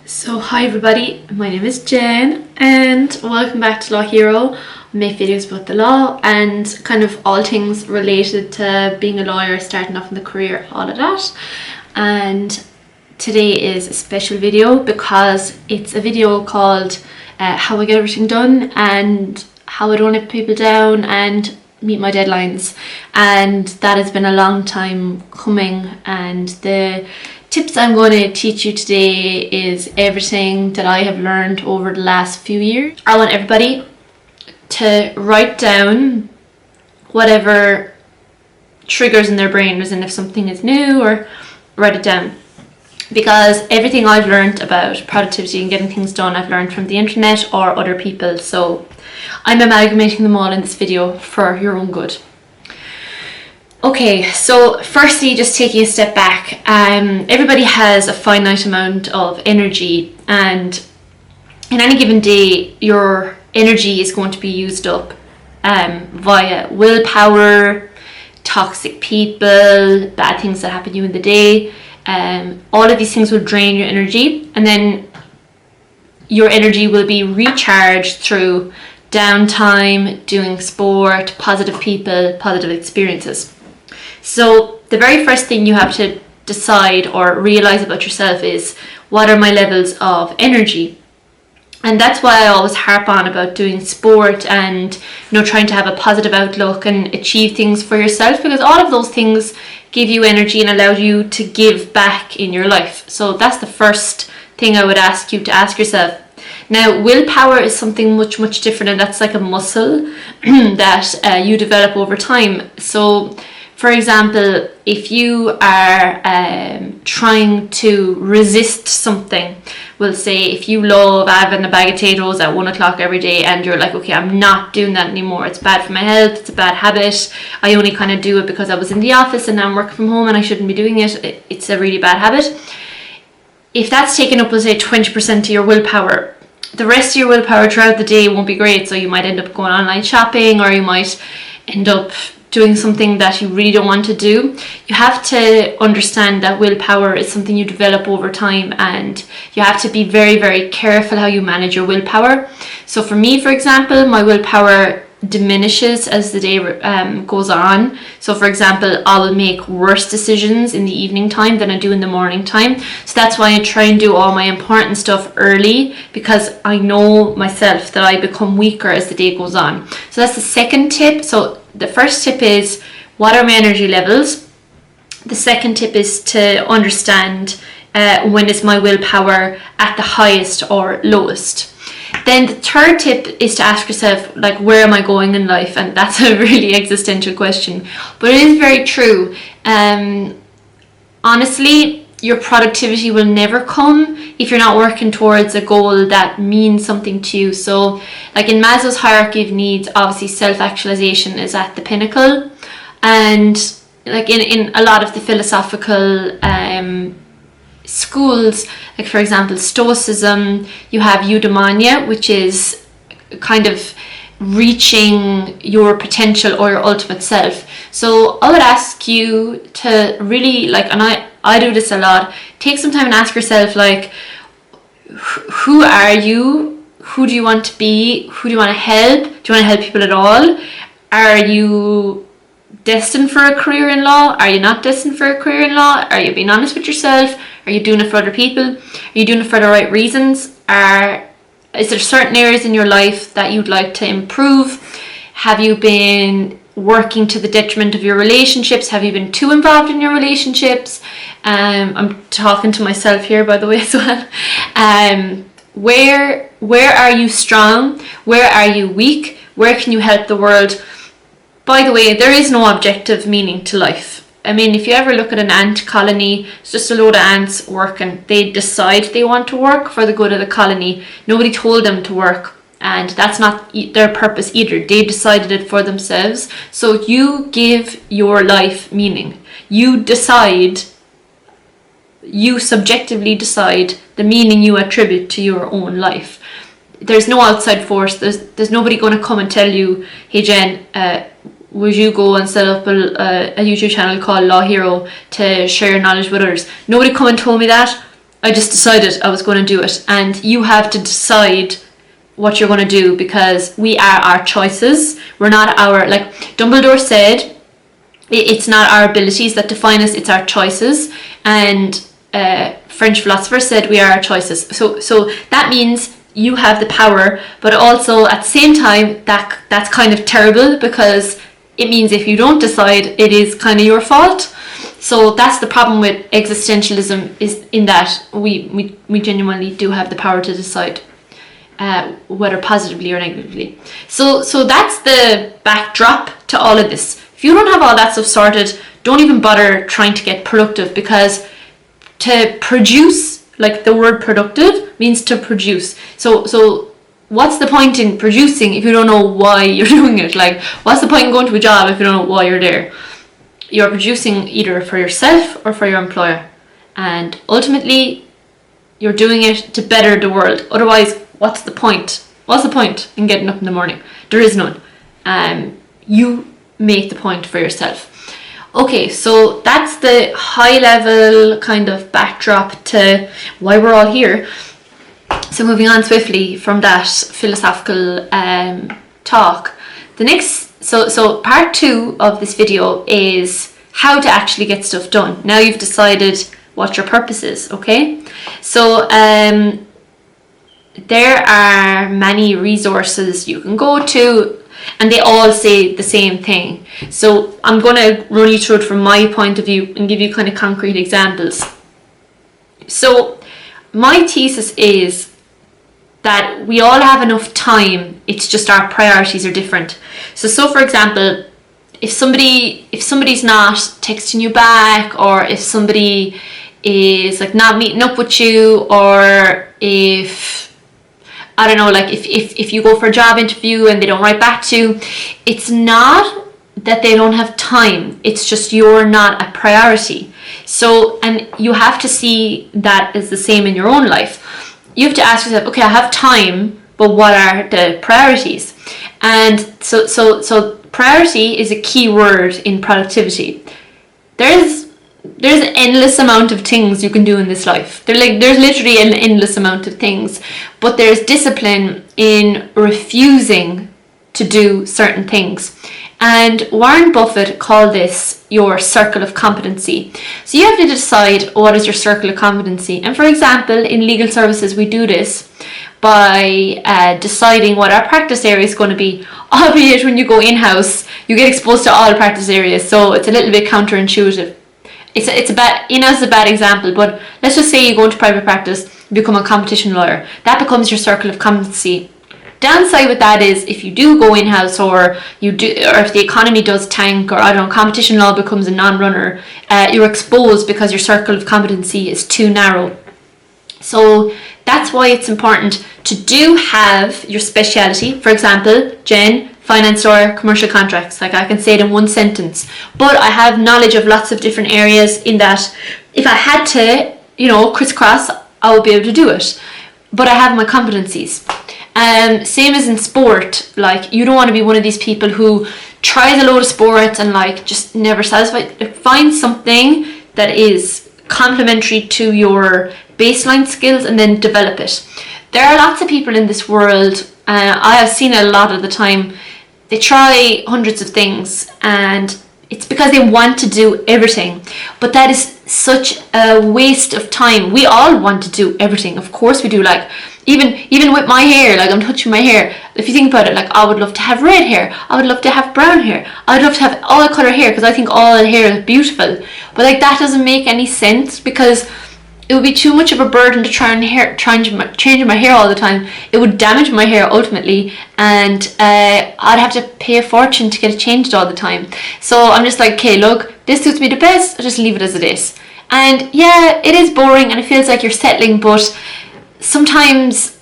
So hi everybody, my name is Jen and welcome back to Law Hero. I make videos about the law and kind of all things related to being a lawyer, starting off in the career, all of that. And today is a special video because it's a video called how I get everything done and how I don't let people down and meet my deadlines. And that has been a long time coming, and the tips I'm going to teach you today is everything that I have learned over the last few years. I want everybody to write down whatever triggers in their brain, as in if something is new, or write it down. Because everything I've learned about productivity and getting things done, I've learned from the internet or other people. So I'm amalgamating them all in this video for your own good. Okay, so firstly, just taking a step back, everybody has a finite amount of energy, and in any given day your energy is going to be used up via willpower, toxic people, bad things that happen to you in the day. All of these things will drain your energy, and then your energy will be recharged through downtime, doing sport, positive people, positive experiences. So the very first thing you have to decide or realize about yourself is, what are my levels of energy? And that's why I always harp on about doing sport and, trying to have a positive outlook and achieve things for yourself, because all of those things give you energy and allow you to give back in your life. So that's the first thing I would ask you to ask yourself. Now, willpower is something much, much different, and that's like a muscle that you develop over time. So for example, if you are trying to resist something, we'll say if you love having a bag of potatoes at 1 o'clock every day and you're like, okay, I'm not doing that anymore, it's bad for my health, it's a bad habit, I only kind of do it because I was in the office and now I'm working from home and I shouldn't be doing it, it's a really bad habit. If that's taken up, let's say 20% of your willpower, the rest of your willpower throughout the day won't be great. So you might end up going online shopping, or you might end up doing something that you really don't want to do. You have to understand that willpower is something you develop over time, and you have to be very, very careful how you manage your willpower. So for me, for example, my willpower diminishes as the day goes on. So for example, I will make worse decisions in the evening time than I do in the morning time. So that's why I try and do all my important stuff early, because I know myself that I become weaker as the day goes on. So that's the second tip. So the first tip is, what are my energy levels? The second tip is to understand when is my willpower at the highest or lowest. Then the third tip is to ask yourself, like, where am I going in life? And that's a really existential question, but it is very true. Honestly, your productivity will never come if you're not working towards a goal that means something to you. So like in Maslow's hierarchy of needs, obviously self-actualization is at the pinnacle, and like in a lot of the philosophical schools, like for example Stoicism, you have eudaimonia, which is kind of reaching your potential or your ultimate self. So I would ask you to really, like, and I do this a lot, take some time and ask yourself, like, who are you? Who do you want to be? Who do you want to help? Do you want to help people at all? Are you destined for a career in law? Are you not destined for a career in law? Are you being honest with yourself? Are you doing it for other people? Are you doing it for the right reasons? Is there certain areas in your life that you'd like to improve? Have you been working to the detriment of your relationships? Have you been too involved in your relationships? I'm talking to myself here, by the way, as well. Where are you strong? Where are you weak? Where can you help the world? By the way, there is no objective meaning to life. I mean, if you ever look at an ant colony, it's just a load of ants working. They decide they want to work for the good of the colony. Nobody told them to work, and that's not their purpose either. They decided it for themselves. So you give your life meaning. You decide, you subjectively decide the meaning you attribute to your own life. There's no outside force. There's nobody going to come and tell you, hey Jen, would you go and set up a YouTube channel called Law Hero to share your knowledge with others? Nobody come and told me that. I just decided I was going to do it. And you have to decide what you're going to do, because we are our choices. We're not our, like Dumbledore said, it's not our abilities that define us, it's our choices. And French philosopher said we are our choices. So that means you have the power, but also at the same time that's kind of terrible, because it means if you don't decide, it is kind of your fault. So that's the problem with existentialism, is in that we genuinely do have the power to decide whether positively or negatively. So that's the backdrop to all of this. If you don't have all that stuff sorted, don't even bother trying to get productive, because to produce, like the word productive means to produce. So what's the point in producing if you don't know why you're doing it? Like, what's the point in going to a job if you don't know why you're there? You're producing either for yourself or for your employer, and ultimately you're doing it to better the world. Otherwise, what's the point? What's the point in getting up in the morning? There is none. You make the point for yourself. Okay, so that's the high level kind of backdrop to why we're all here. So moving on swiftly from that philosophical talk, the next, so part 2 of this video is how to actually get stuff done. Now you've decided what your purpose is, okay? So there are many resources you can go to, and they all say the same thing. So I'm going to run you through it from my point of view and give you kind of concrete examples. So my thesis is that we all have enough time, it's just our priorities are different. So for example, if somebody's not texting you back, or if somebody is like not meeting up with you, or if I don't know, like if you go for a job interview and they don't write back to you, it's not that they don't have time, it's just you're not a priority. So, and you have to see that as the same in your own life. You have to ask yourself, okay, I have time, but what are the priorities? And so priority is a key word in productivity. There's an endless amount of things you can do in this life. There's literally an endless amount of things, but there's discipline in refusing to do certain things. And Warren Buffett called this your circle of competency. So you have to decide what is your circle of competency. And for example, in legal services, we do this by deciding what our practice area is going to be. Albeit when you go in-house, you get exposed to all practice areas, so it's a little bit counterintuitive. It's a bad, in-house is a bad example, but let's just say you go into private practice, you become a competition lawyer. That becomes your circle of competency. Downside with that is if you do go in-house, or if the economy does tank, or I don't know, competition law becomes a non-runner, you're exposed because your circle of competency is too narrow. So that's why it's important to have your speciality. For example, Jen, finance or commercial contracts. Like, I can say it in one sentence, but I have knowledge of lots of different areas, in that if I had to, crisscross, I would be able to do it. But I have my competencies. Same as in sport. Like, you don't want to be one of these people who tries a load of sports and like just never satisfied. Like, find something that is complementary to your baseline skills and then develop it. There are lots of people in this world, I have seen it a lot of the time, they try hundreds of things, and it's because they want to do everything. But that is such a waste of time. We all want to do everything, of course we do. Like, even with my hair, like I'm touching my hair, if you think about it, like I would love to have red hair, I would love to have brown hair, I would love to have all colour hair, because I think all hair is beautiful. But like, that doesn't make any sense, because it would be too much of a burden to try and change my hair all the time. It would damage my hair ultimately, and I'd have to pay a fortune to get it changed all the time. So I'm just like, okay, look, this suits me the best, I'll just leave it as it is. And yeah, it is boring and it feels like you're settling, but sometimes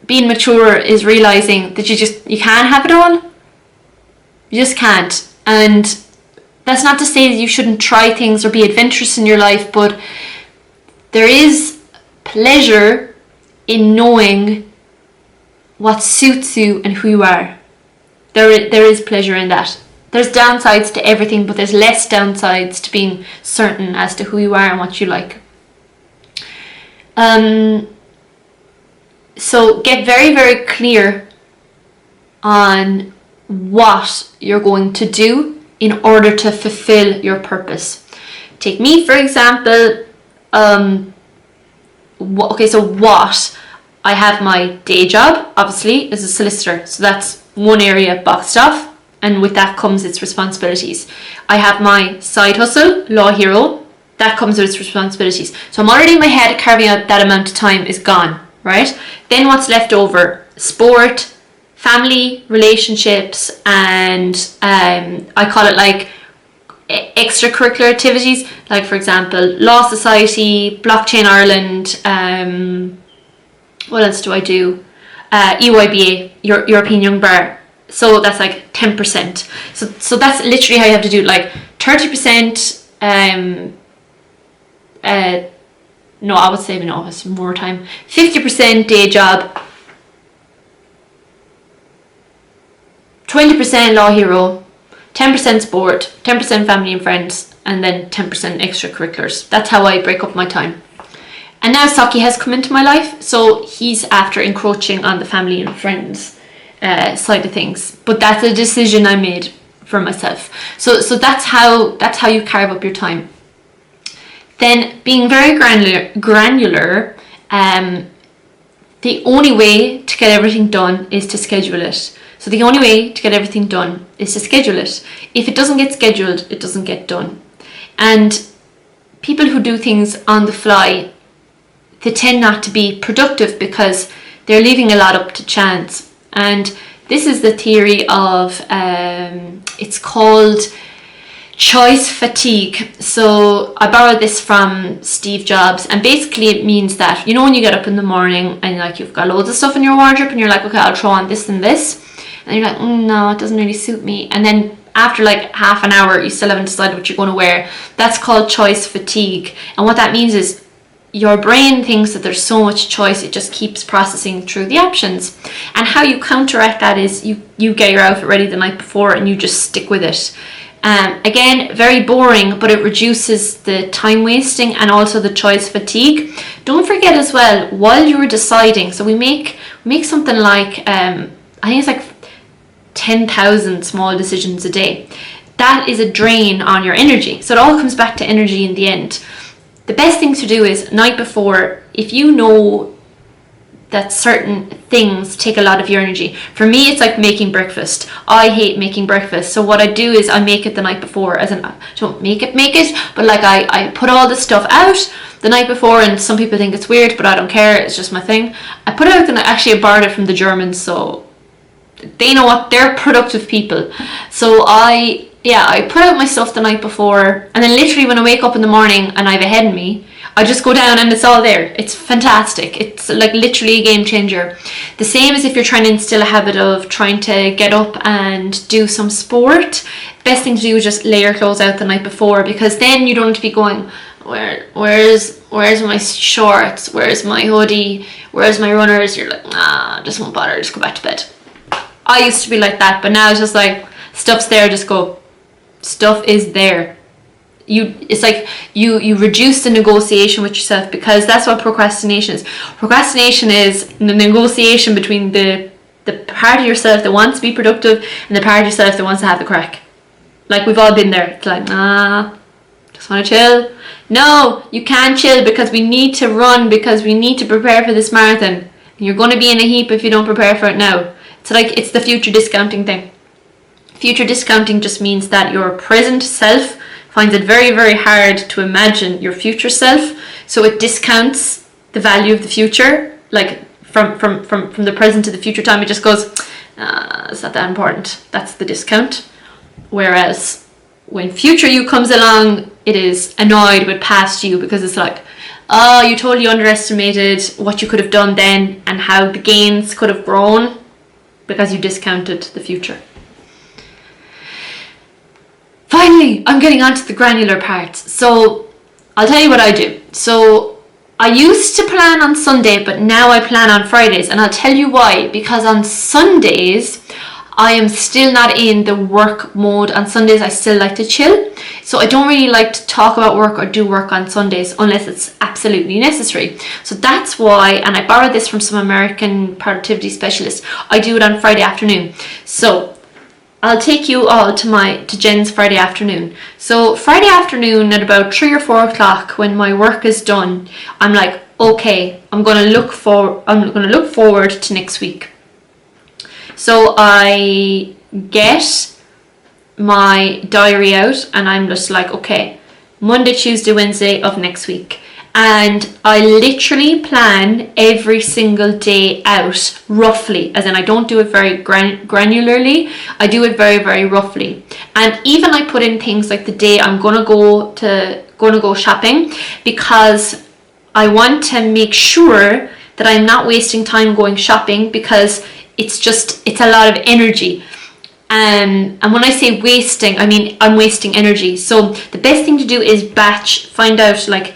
being mature is realizing that you can't have it all. You just can't. And that's not to say that you shouldn't try things or be adventurous in your life, but there is pleasure in knowing what suits you and who you are. There is pleasure in that. there's downsides to everything, but there's less downsides to being certain as to who you are and what you like. So get very, very clear on what you're going to do in order to fulfill your purpose. Take me, for example. What I have my day job, obviously, as a solicitor, so that's one area boxed off, and with that comes its responsibilities. I have my side hustle, Law Hero, that comes with its responsibilities. So I'm already in my head carving out that amount of time is gone, right? Then what's left over? Sport, family, relationships, and I call it like extracurricular activities, like for example Law Society, Blockchain Ireland, what else do I do, EYBA, European Young Bar, so that's like 10%. So that's literally how you have to do it, like 30%, no, I would say no, it's more time, 50% day job, 20% Law Hero, 10% sport, 10% family and friends, and then 10% extracurriculars. That's how I break up my time. And now Saki has come into my life, so he's after encroaching on the family and friends side of things. But that's a decision I made for myself. So that's how you carve up your time. Then being very granular, the only way to get everything done is to schedule it. So the only way to get everything done is to schedule it. If it doesn't get scheduled, it doesn't get done. And people who do things on the fly, they tend not to be productive because they're leaving a lot up to chance. And this is the theory of, it's called choice fatigue. So I borrowed this from Steve Jobs, and basically it means that, you know, when you get up in the morning and like you've got loads of stuff in your wardrobe and you're like, okay, I'll throw on this and this, and you're like, no, it doesn't really suit me, and then after like half an hour you still haven't decided what you're going to wear. That's called choice fatigue. And what that means is your brain thinks that there's so much choice, it just keeps processing through the options. And how you counteract that is you get your outfit ready the night before and you just stick with it. Again, very boring, but it reduces the time wasting and also the choice fatigue. Don't forget as well, while you're deciding, so we make something like, I think it's like 10,000 small decisions a day. That is a drain on your energy. So it all comes back to energy in the end. The best thing to do is night before, if you know that certain things take a lot of your energy. For me, it's like making breakfast. I hate making breakfast. So what I do is I make it the night before, as in, I don't make it, but like I put all this stuff out the night before, and some people think it's weird, but I don't care, it's just my thing. I put it out, and actually I borrowed it from the Germans, so they know what, they're productive people. So I put out my stuff the night before, and then literally when I wake up in the morning and I have a head in me, I just go down and it's all there. It's fantastic. It's like literally a game changer. The same as if you're trying to instill a habit of trying to get up and do some sport. Best thing to do is just lay your clothes out the night before, because then you don't have to be going, where's my shorts, where's my hoodie, where's my runners? You're like, nah, just won't bother, just go back to bed. I used to be like that, but now it's just like, stuff's there, just go. Stuff is there. It's like you reduce the negotiation with yourself, because that's what procrastination is. Procrastination is the negotiation between the part of yourself that wants to be productive and the part of yourself that wants to have the crack. Like, we've all been there. It's like, nah, just want to chill. No, you can't chill, because we need to run, because we need to prepare for this marathon. And you're going to be in a heap if you don't prepare for it now. It's like, it's the future discounting thing. Future discounting just means that your present self finds it very, very hard to imagine your future self, so it discounts the value of the future, like from the present to the future time. It just goes, it's not that important. That's the discount. Whereas when future you comes along, it is annoyed with past you, because it's like, oh, you totally underestimated what you could have done then and how the gains could have grown because you discounted the future. Finally, I'm getting onto the granular parts. So I'll tell you what I do. So I used to plan on Sunday, but now I plan on Fridays, and I'll tell you why. Because on Sundays, I am still not in the work mode on Sundays. I still like to chill. So I don't really like to talk about work or do work on Sundays unless it's absolutely necessary. So that's why, and I borrowed this from some American productivity specialists, I do it on Friday afternoon. So I'll take you all to Jen's Friday afternoon. So Friday afternoon at about 3 or 4 o'clock, when my work is done, I'm like, okay, I'm gonna look forward to next week. So I get my diary out and I'm just like, okay, Monday, Tuesday, Wednesday of next week. And I literally plan every single day out roughly, as in I don't do it very granularly, I do it very, very roughly. And even I put in things like the day I'm gonna go shopping, because I want to make sure that I'm not wasting time going shopping, because it's a lot of energy. And when I say wasting, I mean I'm wasting energy. So the best thing to do is find out, like,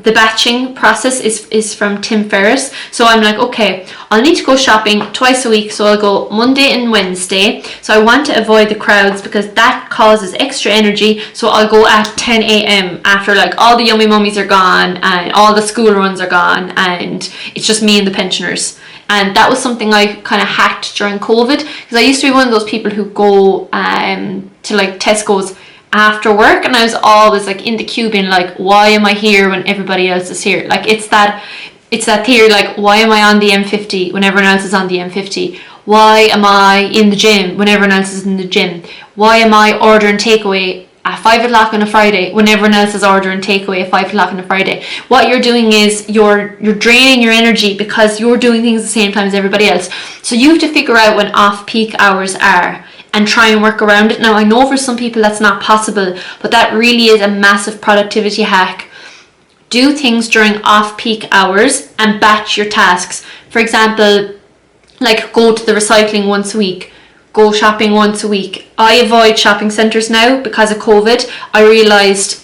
the batching process is from Tim Ferriss. So I'm like, okay, I'll need to go shopping twice a week, so I'll go Monday and Wednesday. So I want to avoid the crowds because that causes extra energy. So I'll go at 10 a.m. after like all the yummy mummies are gone and all the school runs are gone and it's just me and the pensioners. And that was something I kind of hacked during COVID, because I used to be one of those people who go to like Tesco's after work, and I was always like in the queue being like, why am I here when everybody else is here? Like it's that theory, like, why am I on the M50 when everyone else is on the M50? Why am I in the gym when everyone else is in the gym? Why am I ordering takeaway at 5 o'clock on a Friday when everyone else is ordering takeaway at 5 o'clock on a Friday? What you're doing is you're draining your energy because you're doing things at the same time as everybody else. So you have to figure out when off-peak hours are and try and work around it. Now, I know for some people that's not possible, but that really is a massive productivity hack. Do things during off-peak hours and batch your tasks. For example, like go to the recycling once a week, go shopping once a week. I avoid shopping centres now because of COVID. I realised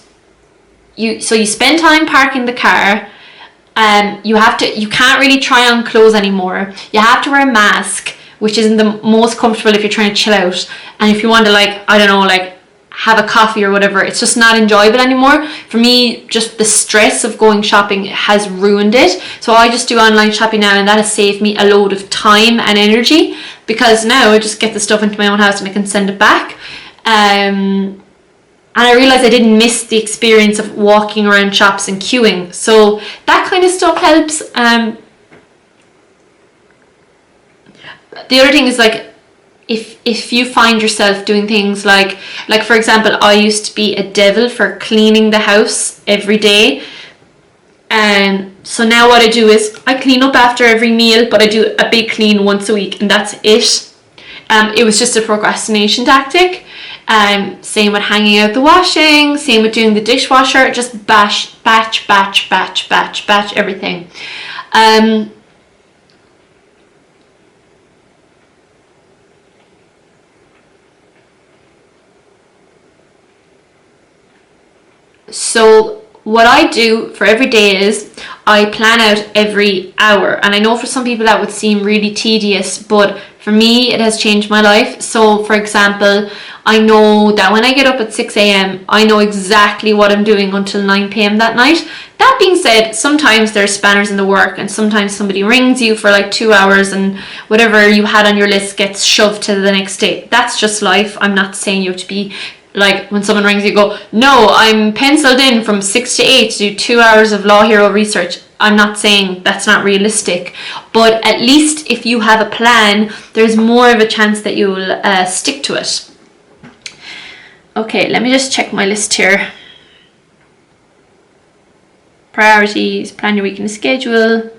you spend time parking the car, you can't really try on clothes anymore. You have to wear a mask, which isn't the most comfortable if you're trying to chill out. And if you want to, like, I don't know, like have a coffee or whatever, it's just not enjoyable anymore. For me, just the stress of going shopping has ruined it. So I just do online shopping now, and that has saved me a load of time and energy, because now I just get the stuff into my own house and I can send it back. And I realised I didn't miss the experience of walking around shops and queuing. So that kind of stuff helps. The other thing is, like, if you find yourself doing things like for example, I used to be a devil for cleaning the house every day, and so now what I do is I clean up after every meal, but I do a big clean once a week, and that's it. It was just a procrastination tactic. Same with hanging out the washing, same with doing the dishwasher, just batch everything. So what I do for every day is I plan out every hour, and I know for some people that would seem really tedious, but for me it has changed my life. So for example, I know that when I get up at 6 a.m. I know exactly what I'm doing until 9 p.m. that night. That being said, sometimes there's spanners in the work, and sometimes somebody rings you for like 2 hours and whatever you had on your list gets shoved to the next day. That's just life. I'm not saying you have to be like, when someone rings you, go, no, I'm penciled in from 6 to 8 to do 2 hours of Law Hero research. I'm not saying that's not realistic, but at least if you have a plan, there's more of a chance that you'll stick to it. Okay, let me just check my list here. Priorities, plan your week and schedule.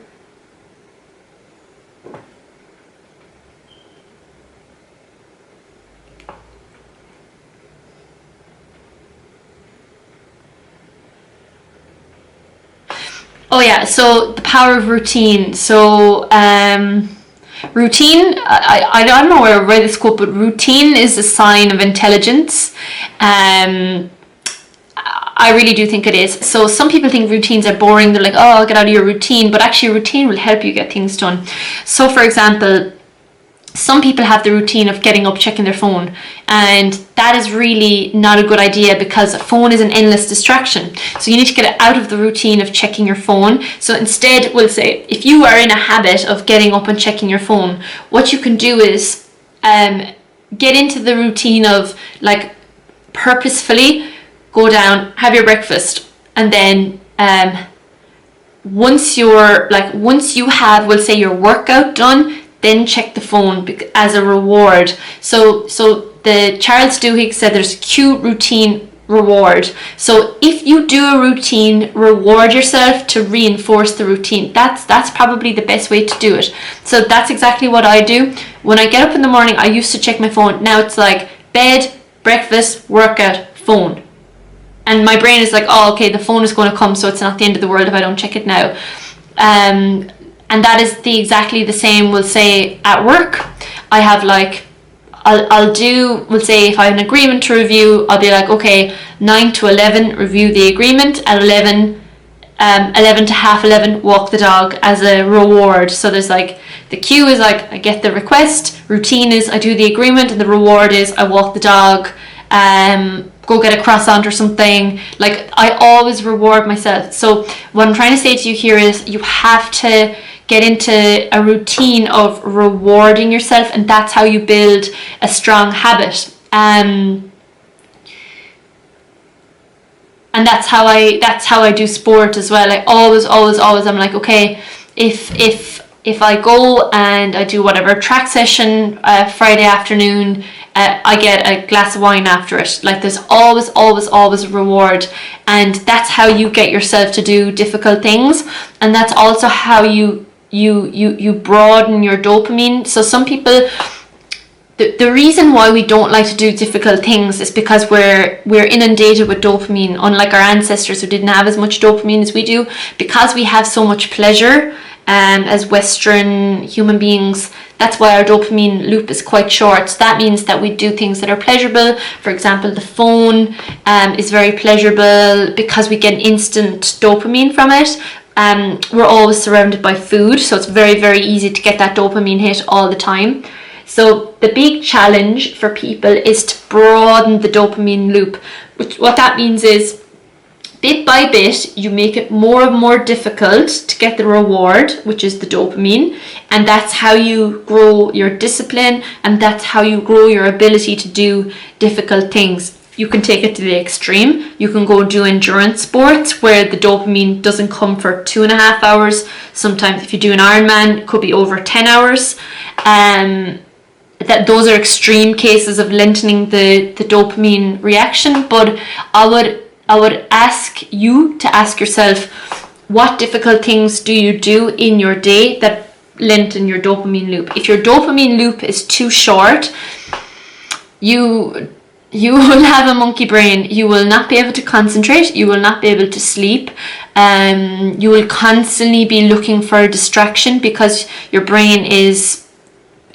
Oh yeah, so the power of routine. So routine, I don't know where I read this quote, but routine is a sign of intelligence. I really do think it is. So some people think routines are boring. They're like, oh, I'll get out of your routine. But actually routine will help you get things done. So for example, some people have the routine of getting up, checking their phone, and that is really not a good idea because a phone is an endless distraction. So you need to get out of the routine of checking your phone. So instead, we'll say, if you are in a habit of getting up and checking your phone, what you can do is get into the routine of like purposefully go down, have your breakfast, and then once you have, we'll say, your workout done, then check the phone as a reward. So the Charles Duhigg said there's cue, routine, reward. So if you do a routine, reward yourself to reinforce the routine. That's probably the best way to do it. So that's exactly what I do. When I get up in the morning, I used to check my phone. Now it's like bed, breakfast, workout, phone. And my brain is like, oh, okay, the phone is going to come, so it's not the end of the world if I don't check it now. And that is exactly the same, we'll say, at work. I have like, we'll say if I have an agreement to review, I'll be like, okay, 9 to 11, review the agreement. At 11 to half 11, walk the dog as a reward. So there's like, the cue is like, I get the request, routine is I do the agreement, and the reward is I walk the dog, go get a croissant or something. Like, I always reward myself. So what I'm trying to say to you here is you have to get into a routine of rewarding yourself, and that's how you build a strong habit. And that's how I do sport as well. I always I'm like, okay, if I go and I do whatever track session Friday afternoon, I get a glass of wine after it. Like, there's always a reward, and that's how you get yourself to do difficult things, and that's also how you broaden your dopamine. So some people, the reason why we don't like to do difficult things is because we're inundated with dopamine, unlike our ancestors who didn't have as much dopamine as we do. Because we have so much pleasure as Western human beings, that's why our dopamine loop is quite short. So that means that we do things that are pleasurable. For example, the phone is very pleasurable because we get instant dopamine from it. We're always surrounded by food, so it's very, very easy to get that dopamine hit all the time. So the big challenge for people is to broaden the dopamine loop. What that means is, bit by bit, you make it more and more difficult to get the reward, which is the dopamine, and that's how you grow your discipline, and that's how you grow your ability to do difficult things. You can take it to the extreme. You can go do endurance sports where the dopamine doesn't come for 2.5 hours. Sometimes if you do an Ironman, it could be over 10 hours. Those are extreme cases of lengthening the dopamine reaction. But I would ask you to ask yourself, what difficult things do you do in your day that lengthen your dopamine loop? If your dopamine loop is too short, you will have a monkey brain. You will not be able to concentrate. You will not be able to sleep. You will constantly be looking for a distraction because your brain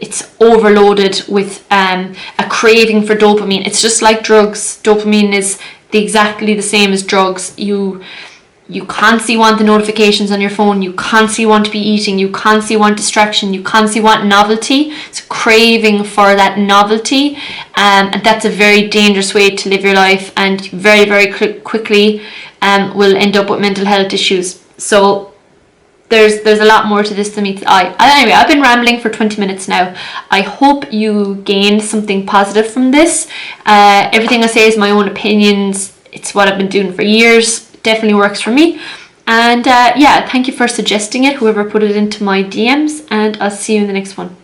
it's overloaded with a craving for dopamine. It's just like drugs. Dopamine is exactly the same as drugs. You constantly want the notifications on your phone. You constantly want to be eating. You constantly want distraction. You constantly want novelty. It's a craving for that novelty. And that's a very dangerous way to live your life, and very, very quickly will end up with mental health issues. So there's a lot more to this than meets the eye. Anyway, I've been rambling for 20 minutes now. I hope you gained something positive from this. Everything I say is my own opinions. It's what I've been doing for years. Definitely works for me. And yeah, thank you for suggesting it, whoever put it into my DMs, and I'll see you in the next one.